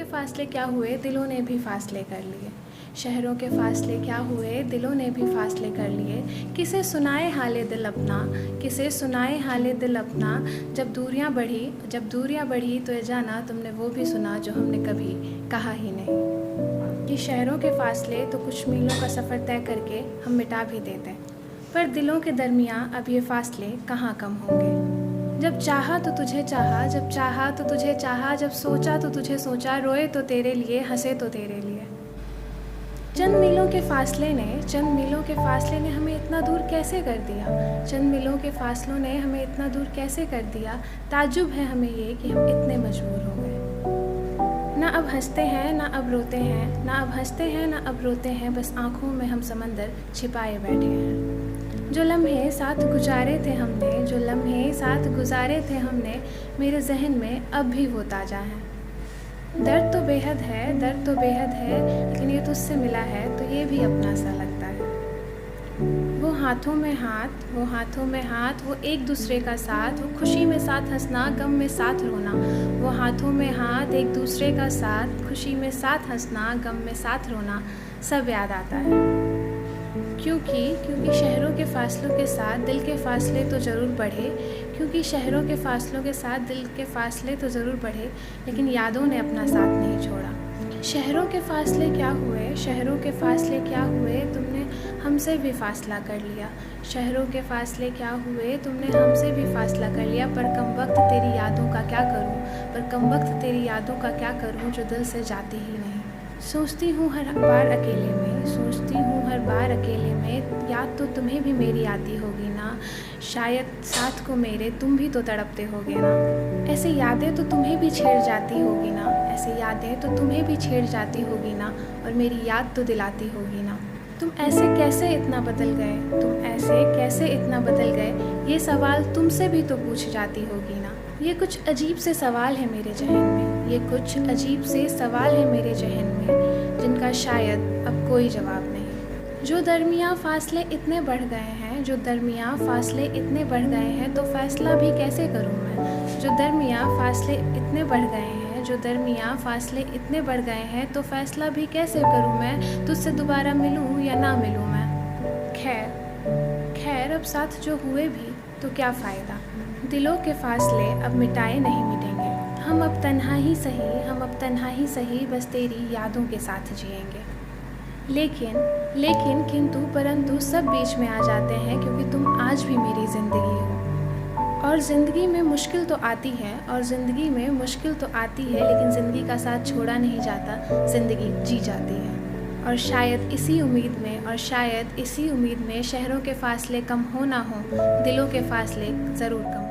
फासले क्या हुए, दिलों ने भी फासले कर लिए। शहरों के फासले क्या हुए, दिलों ने भी फासले कर लिए। किसे सुनाए हाले दिल अपना, किसे सुनाए हाले दिल अपना। जब दूरियां बढ़ी तो ये जाना तुमने वो भी सुना जो हमने कभी कहा ही नहीं। कि शहरों के फासले तो कुछ मीलों का सफ़र तय करके हम मिटा भी देते, पर दिलों के दरमियाँ अब ये फासले कहाँ कम होंगे। जब चाहा तो तुझे चाहा, जब चाहा तो तुझे चाहा, जब सोचा तो तुझे सोचा, रोए तो तेरे लिए, हंसे तो तेरे लिए। चंद मीलों के फासले ने हमें इतना दूर कैसे कर दिया, चंद मीलों के फासलों ने हमें इतना दूर कैसे कर दिया। ताज्जुब है हमें ये कि हम इतने मजबूर हो गए। ना अब हंसते हैं ना अब रोते हैं, ना अब हंसते हैं ना अब रोते हैं, बस आँखों में हम समंदर छिपाए बैठे हैं। जो लम्हे साथ गुजारे थे हमने, जो लम्हे साथ गुजारे थे हमने, मेरे जहन में अब भी वो ताज़ा हैं। दर्द तो बेहद है, दर्द तो बेहद है, लेकिन ये तुझसे मिला है तो ये भी अपना सा लगता है। वो हाथों में हाथ, वो हाथों में हाथ, वो एक दूसरे का साथ, वो खुशी में साथ हंसना, गम में साथ रोना। वो हाथों में हाथ, एक दूसरे का साथ, खुशी में साथ हंसना, गम में साथ रोना, सब याद आता है। क्योंकि शहरों के फासलों के साथ दिल के फासले तो ज़रूर बढ़े, क्योंकि शहरों के फासलों के साथ दिल के फासले तो ज़रूर बढ़े, लेकिन यादों ने अपना साथ नहीं छोड़ा। शहरों के फासले क्या हुए, शहरों के फासले क्या हुए, तुमने हमसे भी फासला कर लिया। शहरों के फासले क्या हुए, तुमने हमसे भी फासला कर लिया। पर कम वक्त तेरी यादों का क्या करूं, पर कम वक्त तेरी यादों का क्या करूं, जो दिल से जाती ही नहीं। सोचती हूँ हर बार अकेले में, सोचती हूँ हर बार अकेले में, याद तो तुम्हें भी मेरी आती होगी ना, शायद साथ को मेरे तुम भी तो तड़पते होगे ना। ऐसी यादें तो तुम्हें भी छेड़ जाती होगी ना, ऐसी यादें तो तुम्हें भी छेड़ जाती होगी ना, और मेरी याद तो दिलाती होगी ना। तुम ऐसे कैसे इतना बदल गए, तुम ऐसे कैसे इतना बदल गए, ये सवाल तुमसे भी तो पूछ जाती होगी ना। ये कुछ अजीब से सवाल है मेरे जहन में, ये कुछ अजीब से सवाल है मेरे जहन में, जिनका शायद अब कोई जवाब नहीं। जो दरमियाँ फासले इतने बढ़ गए हैं, जो दरमियाँ फासले इतने बढ़ गए हैं, तो फैसला भी कैसे करूँ मैं। जो दरमियाँ फासले इतने बढ़ गए हैं, जो दरमियाँ फासले इतने बढ़ गए हैं, तो फैसला भी कैसे करूँ मैं, तुझसे दोबारा मिलूँ या ना मिलूँ मैं। खैर अब साथ जो हुए भी तो क्या फ़ायदा, दिलों के फासले अब मिटाए नहीं मिटेंगे। हम अब तन्हा ही सही, हम अब तन्हा ही सही, बस तेरी यादों के साथ जिएंगे। लेकिन किंतु परंतु सब बीच में आ जाते हैं, क्योंकि तुम आज भी मेरी ज़िंदगी हो। और ज़िंदगी में मुश्किल तो आती है, और ज़िंदगी में मुश्किल तो आती है, लेकिन ज़िंदगी का साथ छोड़ा नहीं जाता, ज़िंदगी जी जाती है। और शायद इसी उम्मीद में शहरों के फासले कम हो ना हो, दिलों के फासले ज़रूर कम